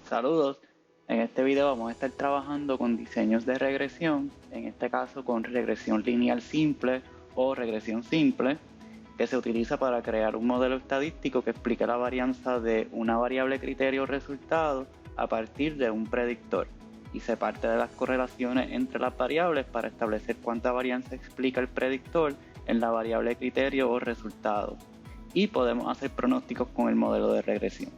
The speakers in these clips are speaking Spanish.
Saludos, en este video vamos a estar trabajando con diseños de regresión, en este caso con regresión lineal simple o regresión simple, que se utiliza para crear un modelo estadístico que explique la varianza de una variable criterio o resultado a partir de un predictor y se parte de las correlaciones entre las variables para establecer cuánta varianza explica el predictor en la variable criterio o resultado, y podemos hacer pronósticos con el modelo de regresión.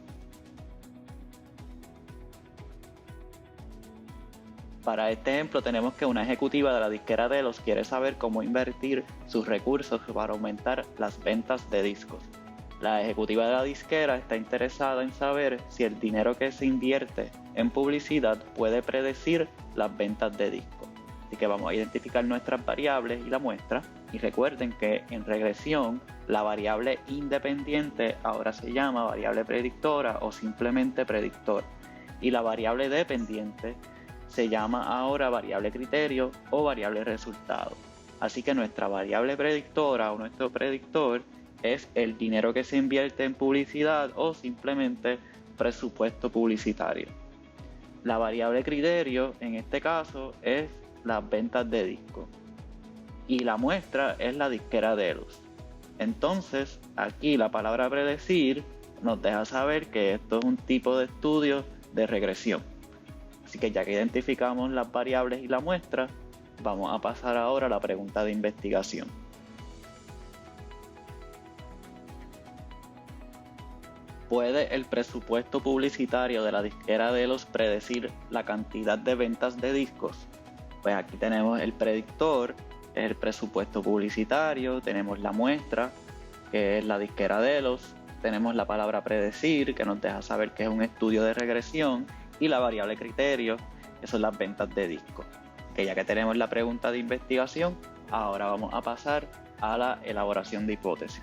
Para este ejemplo tenemos que una ejecutiva de la disquera Delos quiere saber cómo invertir sus recursos para aumentar las ventas de discos. La ejecutiva de la disquera está interesada en saber si el dinero que se invierte en publicidad puede predecir las ventas de discos. Así que vamos a identificar nuestras variables y la muestra. Y recuerden que en regresión la variable independiente ahora se llama variable predictora o simplemente predictor. Y la variable dependiente se llama ahora variable criterio o variable resultado. Así que nuestra variable predictora o nuestro predictor es el dinero que se invierte en publicidad o simplemente presupuesto publicitario. La variable criterio en este caso es las ventas de disco y la muestra es la disquera Delos. Entonces aquí la palabra predecir nos deja saber que esto es un tipo de estudio de regresión. Así que ya que identificamos las variables y la muestra, vamos a pasar ahora a la pregunta de investigación. ¿Puede el presupuesto publicitario de la disquera Delos predecir la cantidad de ventas de discos? Pues aquí tenemos el predictor, es el presupuesto publicitario, tenemos la muestra, que es la disquera Delos, tenemos la palabra predecir, que nos deja saber que es un estudio de regresión, y la variable criterio, que son las ventas de discos. Que ya que tenemos la pregunta de investigación, ahora vamos a pasar a la elaboración de hipótesis.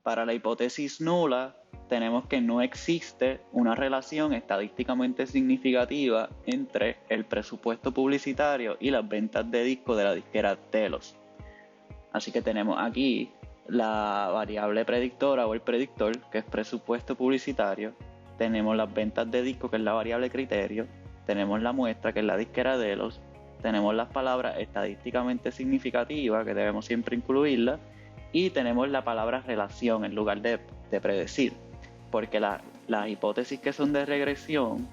Para la hipótesis nula, tenemos que no existe una relación estadísticamente significativa entre el presupuesto publicitario y las ventas de discos de la disquera Delos. Así que tenemos aquí la variable predictora o el predictor, que es presupuesto publicitario, tenemos las ventas de disco, que es la variable criterio, tenemos la muestra, que es la disquera Delos, tenemos las palabras estadísticamente significativas, que debemos siempre incluirlas, y tenemos la palabra relación en lugar de predecir, porque las hipótesis que son de regresión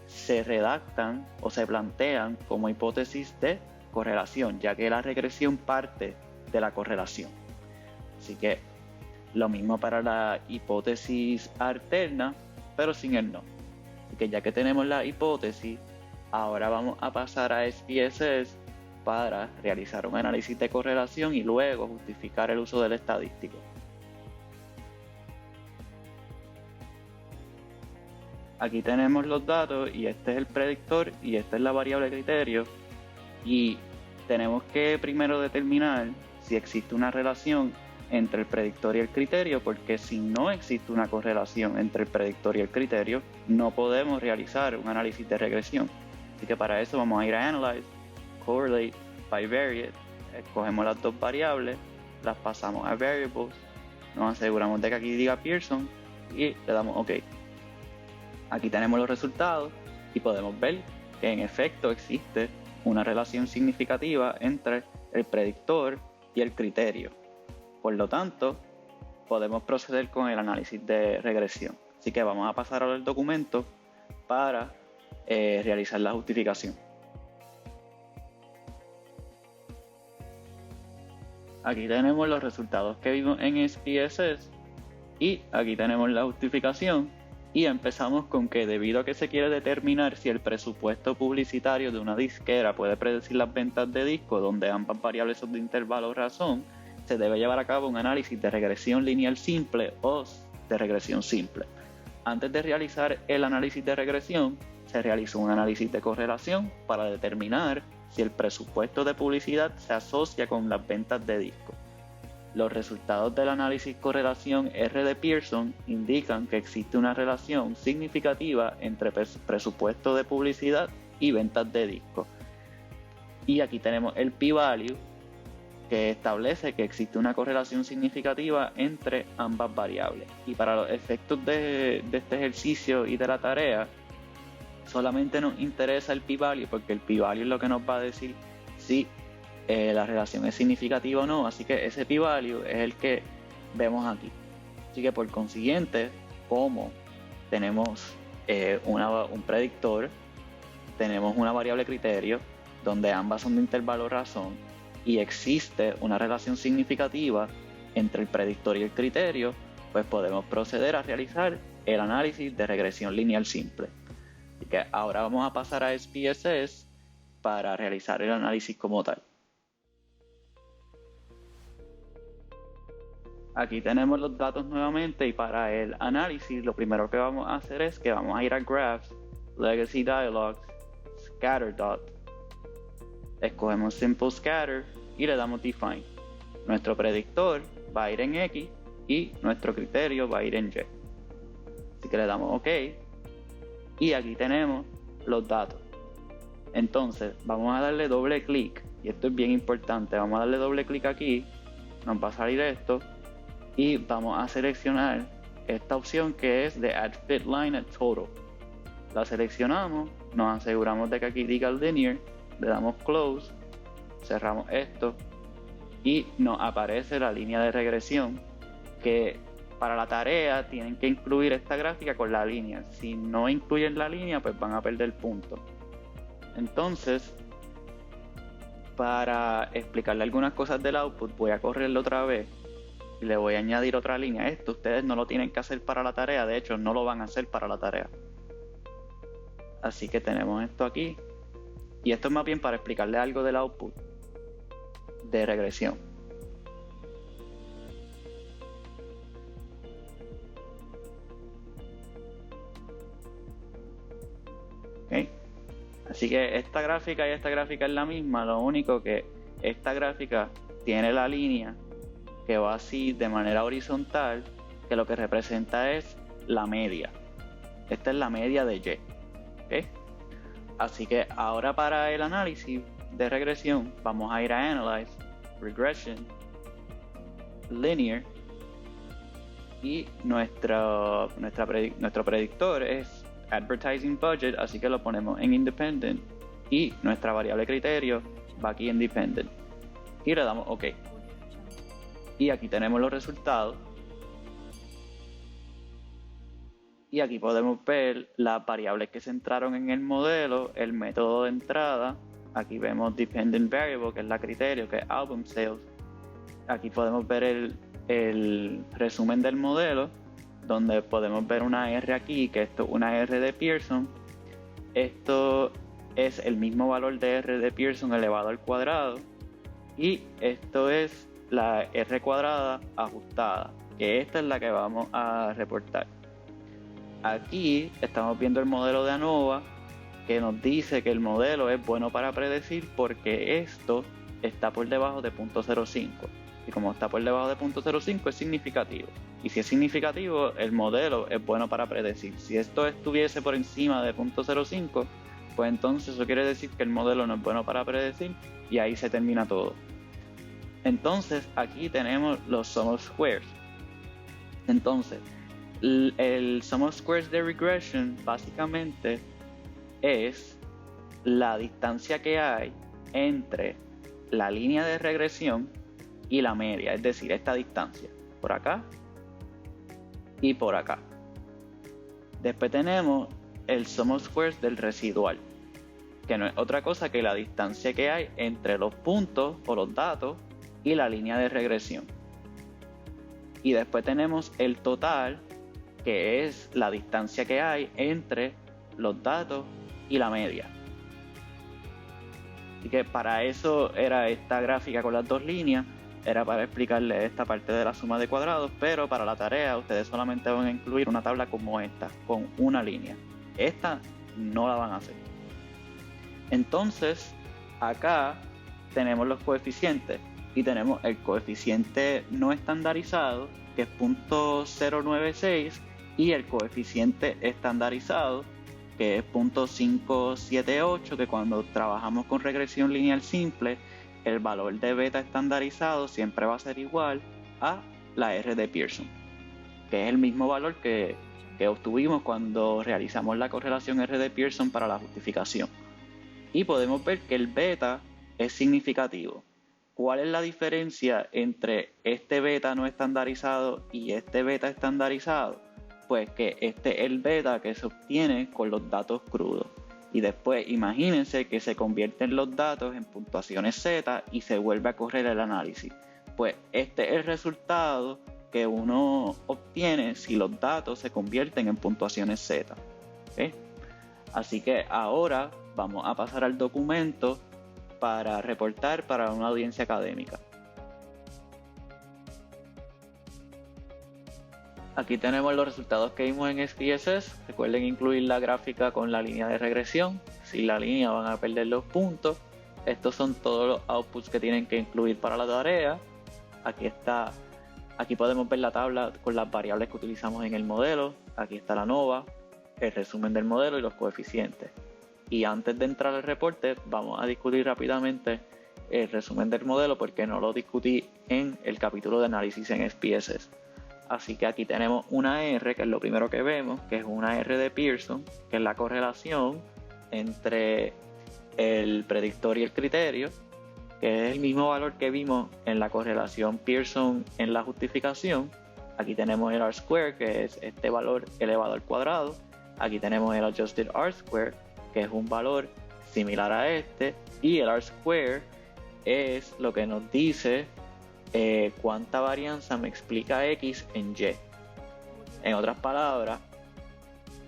se redactan o se plantean como hipótesis de correlación, ya que la regresión parte de la correlación. Así que lo mismo para la hipótesis alterna, pero sin el no. Así que ya que tenemos la hipótesis, ahora vamos a pasar a SPSS para realizar un análisis de correlación y luego justificar el uso del estadístico. Aquí tenemos los datos y este es el predictor y esta es la variable criterio, y tenemos que primero determinar si existe una relación entre el predictor y el criterio, porque si no existe una correlación entre el predictor y el criterio, no podemos realizar un análisis de regresión. Así que para eso vamos a ir a Analyze, Correlate, Bivariate, escogemos las dos variables, las pasamos a Variables, nos aseguramos de que aquí diga Pearson y le damos OK. Aquí tenemos los resultados y podemos ver que en efecto existe una relación significativa entre el predictor y el criterio. Por lo tanto, podemos proceder con el análisis de regresión. Así que vamos a pasar ahora al documento para realizar la justificación. Aquí tenemos los resultados que vimos en SPSS y aquí tenemos la justificación, y empezamos con que debido a que se quiere determinar si el presupuesto publicitario de una disquera puede predecir las ventas de discos donde ambas variables son de intervalo razón, se debe llevar a cabo un análisis de regresión lineal simple o de regresión simple. Antes de realizar el análisis de regresión, se realizó un análisis de correlación para determinar si el presupuesto de publicidad se asocia con las ventas de discos. Los resultados del análisis correlación R de Pearson indican que existe una relación significativa entre presupuesto de publicidad y ventas de discos. Y aquí tenemos el p-value, que establece que existe una correlación significativa entre ambas variables. Y para los efectos de este ejercicio y de la tarea, solamente nos interesa el p-value, porque el p-value es lo que nos va a decir si la relación es significativa o no. Así que ese p-value es el que vemos aquí. Así que por consiguiente, como tenemos un predictor, tenemos una variable criterio, donde ambas son de intervalo razón, y existe una relación significativa entre el predictor y el criterio, pues podemos proceder a realizar el análisis de regresión lineal simple. Así que ahora vamos a pasar a SPSS para realizar el análisis como tal. Aquí tenemos los datos nuevamente, y para el análisis lo primero que vamos a hacer es que vamos a ir a Graphs, Legacy Dialogs, Scatter Dot, escogemos Simple Scatter y le damos Define. Nuestro predictor va a ir en X y nuestro criterio va a ir en Y. Así que le damos OK y aquí tenemos los datos. Entonces vamos a darle doble clic, y esto es bien importante, vamos a darle doble clic aquí, nos va a salir esto y vamos a seleccionar esta opción que es de Add Fit Line at Total. La seleccionamos, nos aseguramos de que aquí diga Linear, le damos Close, cerramos esto y nos aparece la línea de regresión, que para la tarea tienen que incluir esta gráfica con la línea. Si no incluyen la línea, pues van a perder puntos. Entonces, para explicarle algunas cosas del output, voy a correrlo otra vez y le voy a añadir otra línea. Esto ustedes no lo tienen que hacer para la tarea, de hecho no lo van a hacer para la tarea. Así que tenemos esto aquí, y esto es más bien para explicarle algo del output de regresión. ¿Okay? Así que esta gráfica y esta gráfica es la misma, lo único que esta gráfica tiene la línea que va así de manera horizontal, que lo que representa es la media. Esta es la media de Y. ¿Okay? Así que ahora para el análisis de regresión vamos a ir a Analyze, Regression, Linear, y nuestro predictor es Advertising Budget, así que lo ponemos en Independent, y nuestra variable criterio va aquí en Dependent y le damos OK. Y aquí tenemos los resultados, y aquí podemos ver las variables que se entraron en el modelo, el método de entrada. Aquí vemos Dependent Variable, que es la criterio, que es Album Sales. Aquí podemos ver el resumen del modelo, donde podemos ver una R aquí, que esto es una R de Pearson. Esto es el mismo valor de R de Pearson elevado al cuadrado, y esto es la R cuadrada ajustada, que esta es la que vamos a reportar. Aquí estamos viendo el modelo de ANOVA, que nos dice que el modelo es bueno para predecir porque esto está por debajo de 0.05, y como está por debajo de 0.05 es significativo, y si es significativo el modelo es bueno para predecir. Si esto estuviese por encima de 0.05, pues entonces eso quiere decir que el modelo no es bueno para predecir, y ahí se termina todo. Entonces aquí tenemos los sum of squares. Entonces el sum of squares de regression básicamente es la distancia que hay entre la línea de regresión y la media, es decir, esta distancia por acá y por acá. Después tenemos el sum of squares del residual, que no es otra cosa que la distancia que hay entre los puntos o los datos y la línea de regresión. Y después tenemos el total, que es la distancia que hay entre los datos y la media. Así que para eso era esta gráfica con las dos líneas, era para explicarles esta parte de la suma de cuadrados, pero para la tarea ustedes solamente van a incluir una tabla como esta, con una línea. Esta no la van a hacer. Entonces, acá tenemos los coeficientes, y tenemos el coeficiente no estandarizado, que es 0.096, y el coeficiente estandarizado, que es 0.578, que cuando trabajamos con regresión lineal simple el valor de beta estandarizado siempre va a ser igual a la R de Pearson, que es el mismo valor que obtuvimos cuando realizamos la correlación R de Pearson para la justificación. Y podemos ver que el beta es significativo. ¿Cuál es la diferencia entre este beta no estandarizado y este beta estandarizado? Pues que este es el beta que se obtiene con los datos crudos. Y después imagínense que se convierten los datos en puntuaciones Z y se vuelve a correr el análisis. Pues este es el resultado que uno obtiene si los datos se convierten en puntuaciones Z. ¿Okay? Así que ahora vamos a pasar al documento para reportar para una audiencia académica. Aquí tenemos los resultados que vimos en SPSS. Recuerden incluir la gráfica con la línea de regresión. Sin la línea van a perder los puntos. Estos son todos los outputs que tienen que incluir para la tarea. Aquí podemos ver la tabla con las variables que utilizamos en el modelo. Aquí está la ANOVA, el resumen del modelo y los coeficientes. Y antes de entrar al reporte, vamos a discutir rápidamente el resumen del modelo porque no lo discutí en el capítulo de análisis en SPSS. Así que aquí tenemos una R, que es lo primero que vemos, que es una R de Pearson, que es la correlación entre el predictor y el criterio, que es el mismo valor que vimos en la correlación Pearson en la justificación. Aquí tenemos el R-square, que es este valor elevado al cuadrado. Aquí tenemos el adjusted R-square, que es un valor similar a este. Y el R-square es lo que nos dice cuánta varianza me explica X en Y. En otras palabras,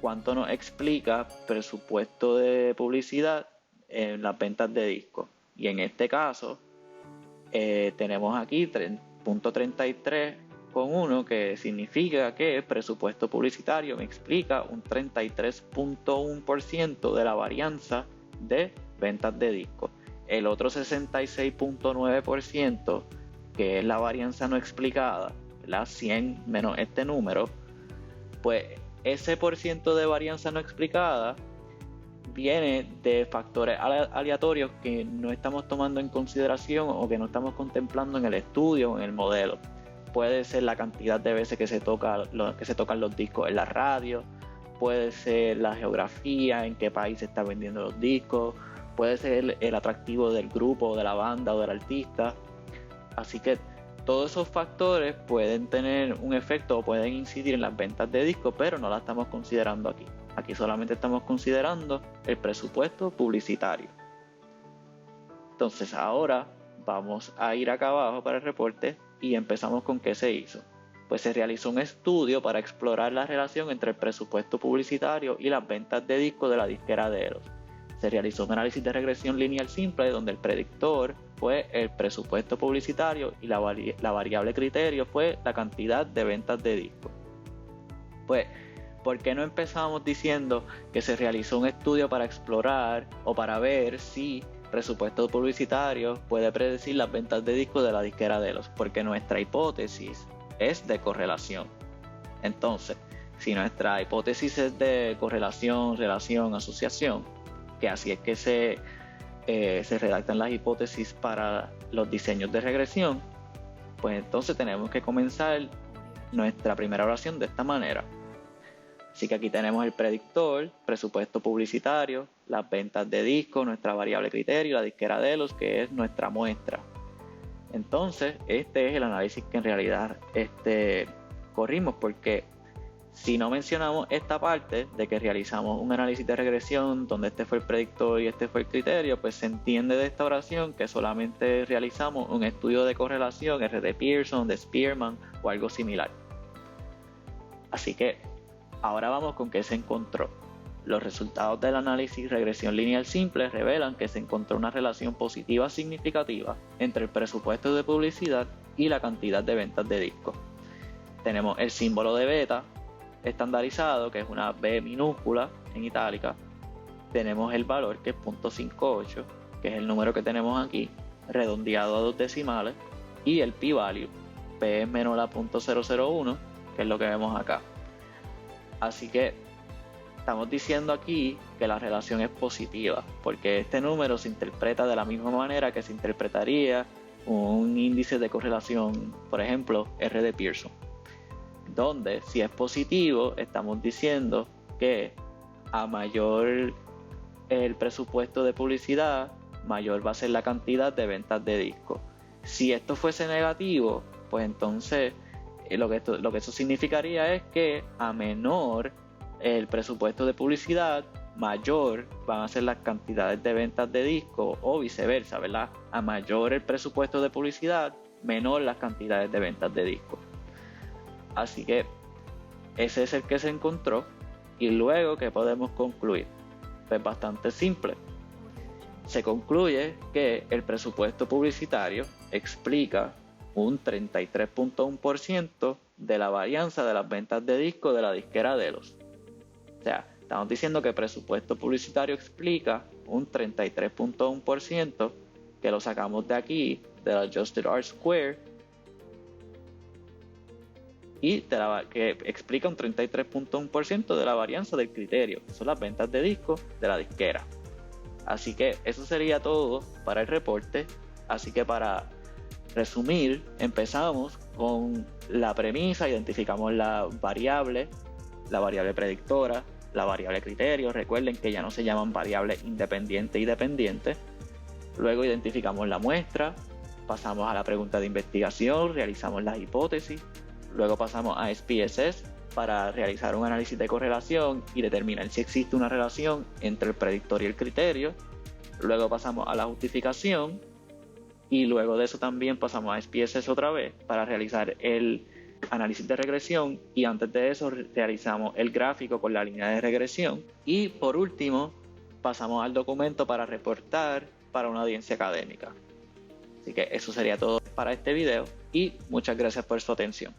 cuánto nos explica presupuesto de publicidad en las ventas de discos. Y en este caso tenemos aquí 33,1, que significa que el presupuesto publicitario me explica un 33,1% de la varianza de ventas de discos. El otro 66,9%, que es la varianza no explicada, la 100 menos este número, pues ese por ciento de varianza no explicada viene de factores aleatorios que no estamos tomando en consideración o que no estamos contemplando en el estudio o en el modelo. Puede ser la cantidad de veces que se tocan los discos en la radio, puede ser la geografía, en qué país se está vendiendo los discos, puede ser el atractivo del grupo, de la banda o del artista. Así que todos esos factores pueden tener un efecto o pueden incidir en las ventas de discos, pero no la estamos considerando aquí. Aquí solamente estamos considerando el presupuesto publicitario. Entonces ahora vamos a ir acá abajo para el reporte y empezamos con qué se hizo. Pues se realizó un estudio para explorar la relación entre el presupuesto publicitario y las ventas de discos de la disquera de Eros. Se realizó un análisis de regresión lineal simple donde el predictor fue el presupuesto publicitario y la variable criterio fue la cantidad de ventas de discos. Pues, ¿por qué no empezamos diciendo que se realizó un estudio para explorar o para ver si presupuesto publicitario puede predecir las ventas de discos de la disquera de Eros? Porque nuestra hipótesis es de correlación. Entonces, si nuestra hipótesis es de correlación, relación, asociación, que así es que se redactan las hipótesis para los diseños de regresión, pues entonces tenemos que comenzar nuestra primera oración de esta manera. Así que aquí tenemos el predictor, presupuesto publicitario, las ventas de discos, nuestra variable criterio, la disquera de Eros, que es nuestra muestra. Entonces, este es el análisis que en realidad corrimos, porque si no mencionamos esta parte de que realizamos un análisis de regresión donde este fue el predictor y este fue el criterio, pues se entiende de esta oración que solamente realizamos un estudio de correlación, R de Pearson, de Spearman o algo similar. Así que ahora vamos con qué se encontró. Los resultados del análisis regresión lineal simple revelan que se encontró una relación positiva significativa entre el presupuesto de publicidad y la cantidad de ventas de discos. Tenemos el símbolo de beta estandarizado, que es una B minúscula en itálica. Tenemos el valor, que es 0.58, que es el número que tenemos aquí, redondeado a 2 decimales, y el p-value, P es menor a 0.001, que es lo que vemos acá. Así que estamos diciendo aquí que la relación es positiva, porque este número se interpreta de la misma manera que se interpretaría un índice de correlación, por ejemplo, R de Pearson, donde si es positivo estamos diciendo que a mayor el presupuesto de publicidad, mayor va a ser la cantidad de ventas de discos. Si esto fuese negativo, pues entonces lo que eso significaría es que a menor el presupuesto de publicidad, mayor van a ser las cantidades de ventas de discos, o viceversa, ¿verdad? A mayor el presupuesto de publicidad, menor las cantidades de ventas de discos. Así que ese es el que se encontró. Y luego, ¿qué podemos concluir? Pues bastante simple. Se concluye que el presupuesto publicitario explica un 33.1% de la varianza de las ventas de discos de la disquera Delos. O sea, estamos diciendo que el presupuesto publicitario explica un 33.1% que lo sacamos de aquí, del Adjusted R-Square, y que explica un 33.1% de la varianza del criterio, que son las ventas de discos de la disquera. Así que eso sería todo para el reporte. Así que para resumir, empezamos con la premisa, identificamos la variable predictora, la variable criterio. Recuerden que ya no se llaman variables independientes y dependientes. Luego identificamos la muestra, pasamos a la pregunta de investigación, realizamos las hipótesis. Luego pasamos a SPSS para realizar un análisis de correlación y determinar si existe una relación entre el predictor y el criterio. Luego pasamos a la justificación y luego de eso también pasamos a SPSS otra vez para realizar el análisis de regresión, y antes de eso realizamos el gráfico con la línea de regresión, y por último pasamos al documento para reportar para una audiencia académica. Así que eso sería todo para este video y muchas gracias por su atención.